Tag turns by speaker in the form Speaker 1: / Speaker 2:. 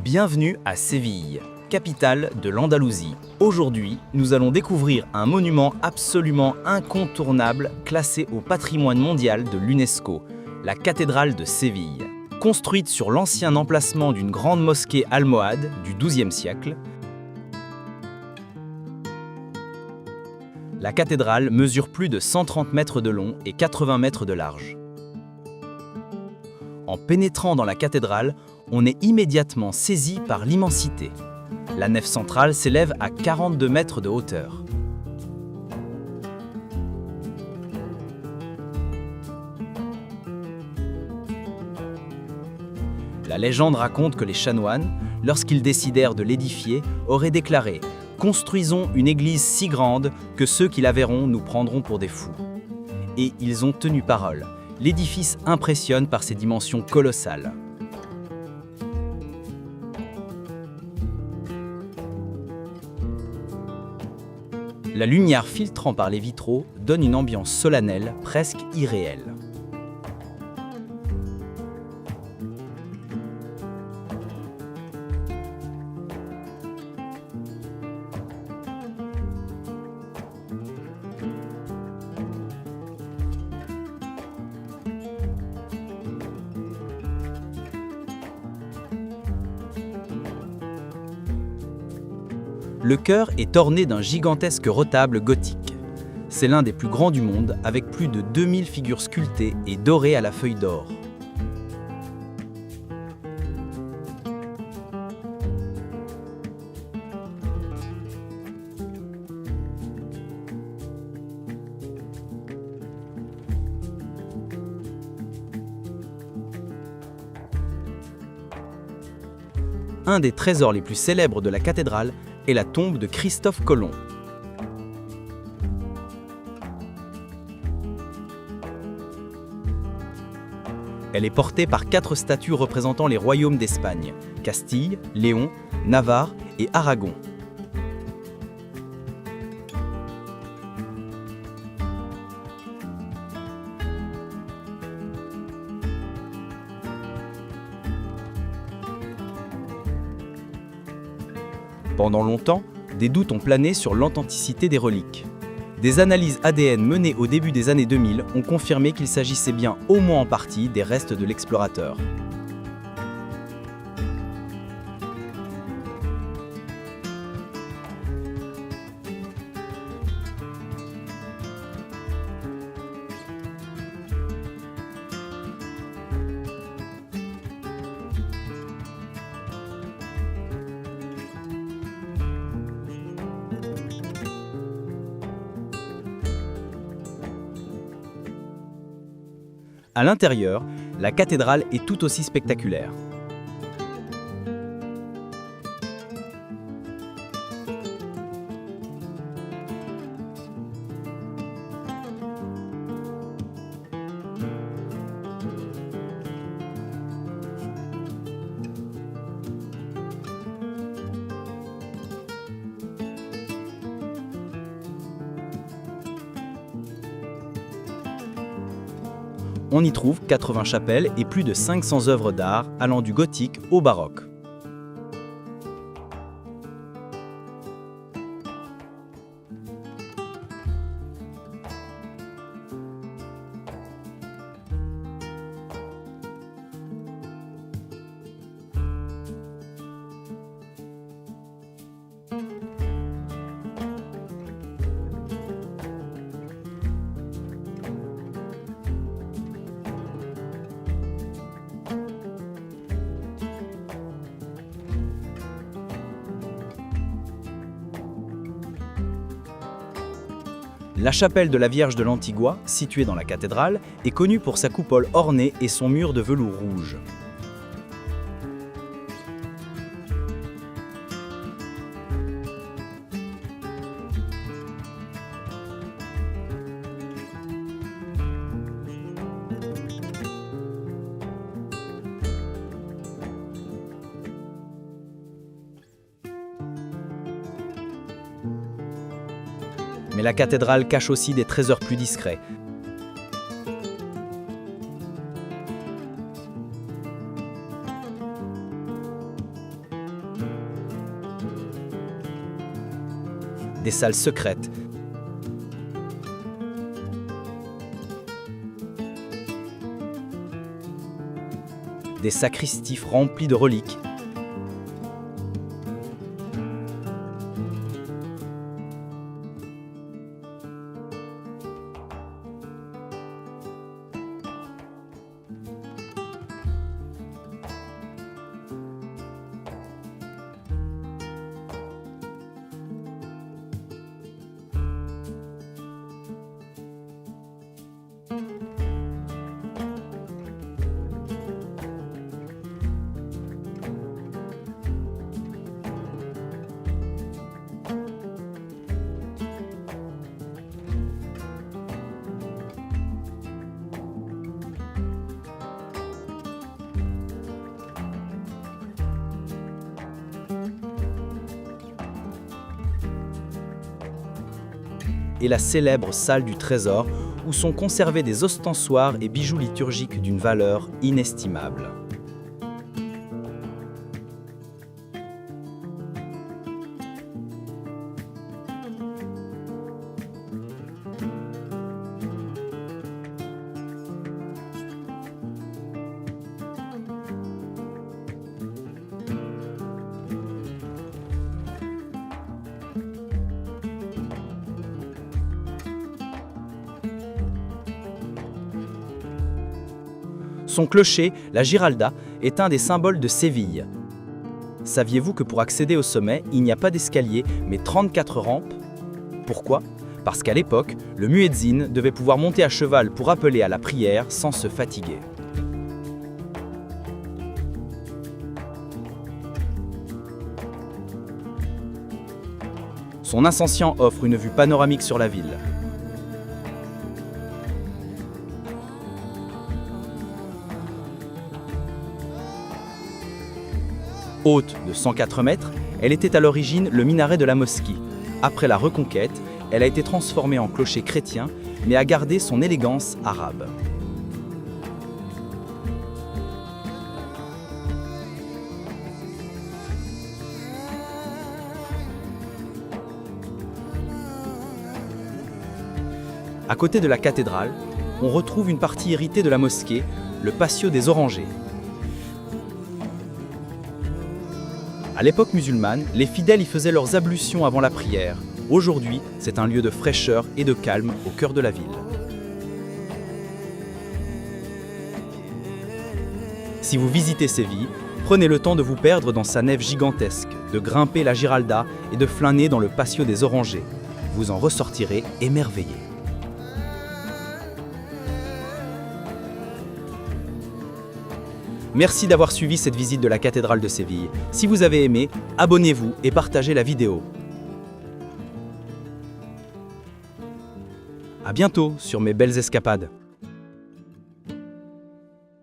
Speaker 1: Bienvenue à Séville, capitale de l'Andalousie. Aujourd'hui, nous allons découvrir un monument absolument incontournable classé au patrimoine mondial de l'UNESCO, la cathédrale de Séville. Construite sur l'ancien emplacement d'une grande mosquée almohade du XIIe siècle, la cathédrale mesure plus de 130 mètres de long et 80 mètres de large. En pénétrant dans la cathédrale, on est immédiatement saisi par l'immensité. La nef centrale s'élève à 42 mètres de hauteur. La légende raconte que les chanoines, lorsqu'ils décidèrent de l'édifier, auraient déclaré « Construisons une église si grande que ceux qui la verront nous prendront pour des fous ». Et ils ont tenu parole. L'édifice impressionne par ses dimensions colossales. La lumière filtrant par les vitraux donne une ambiance solennelle, presque irréelle. Le chœur est orné d'un gigantesque retable gothique. C'est l'un des plus grands du monde, avec plus de 2000 figures sculptées et dorées à la feuille d'or. Un des trésors les plus célèbres de la cathédrale est la tombe de Christophe Colomb. Elle est portée par 4 statues représentant les royaumes d'Espagne, Castille, Léon, Navarre et Aragon. Pendant longtemps, des doutes ont plané sur l'authenticité des reliques. Des analyses ADN menées au début des années 2000 ont confirmé qu'il s'agissait bien au moins en partie des restes de l'explorateur. À l'intérieur, la cathédrale est tout aussi spectaculaire. On y trouve 80 chapelles et plus de 500 œuvres d'art allant du gothique au baroque. La chapelle de la Vierge de l'Antigua, située dans la cathédrale, est connue pour sa coupole ornée et son mur de velours rouge. Mais la cathédrale cache aussi des trésors plus discrets. des salles secrètes, des sacristies remplies de reliques, et la célèbre salle du trésor où sont conservés des ostensoirs et bijoux liturgiques d'une valeur inestimable. Son clocher, la Giralda, est un des symboles de Séville. Saviez-vous que pour accéder au sommet, il n'y a pas d'escalier, mais 34 rampes? Pourquoi? Parce qu'à l'époque, le muezzin devait pouvoir monter à cheval pour appeler à la prière sans se fatiguer. Son ascension offre une vue panoramique sur la ville. Haute de 104 mètres, elle était à l'origine le minaret de la mosquée. Après la Reconquête, elle a été transformée en clocher chrétien, mais a gardé son élégance arabe. À côté de la cathédrale, on retrouve une partie héritée de la mosquée, le patio des Orangers. À l'époque musulmane, les fidèles y faisaient leurs ablutions avant la prière. Aujourd'hui, c'est un lieu de fraîcheur et de calme au cœur de la ville. Si vous visitez Séville, prenez le temps de vous perdre dans sa nef gigantesque, de grimper la Giralda et de flâner dans le patio des Orangers. Vous en ressortirez émerveillé. Merci d'avoir suivi cette visite de la cathédrale de Séville. Si vous avez aimé, abonnez-vous et partagez la vidéo. À bientôt sur mes belles escapades.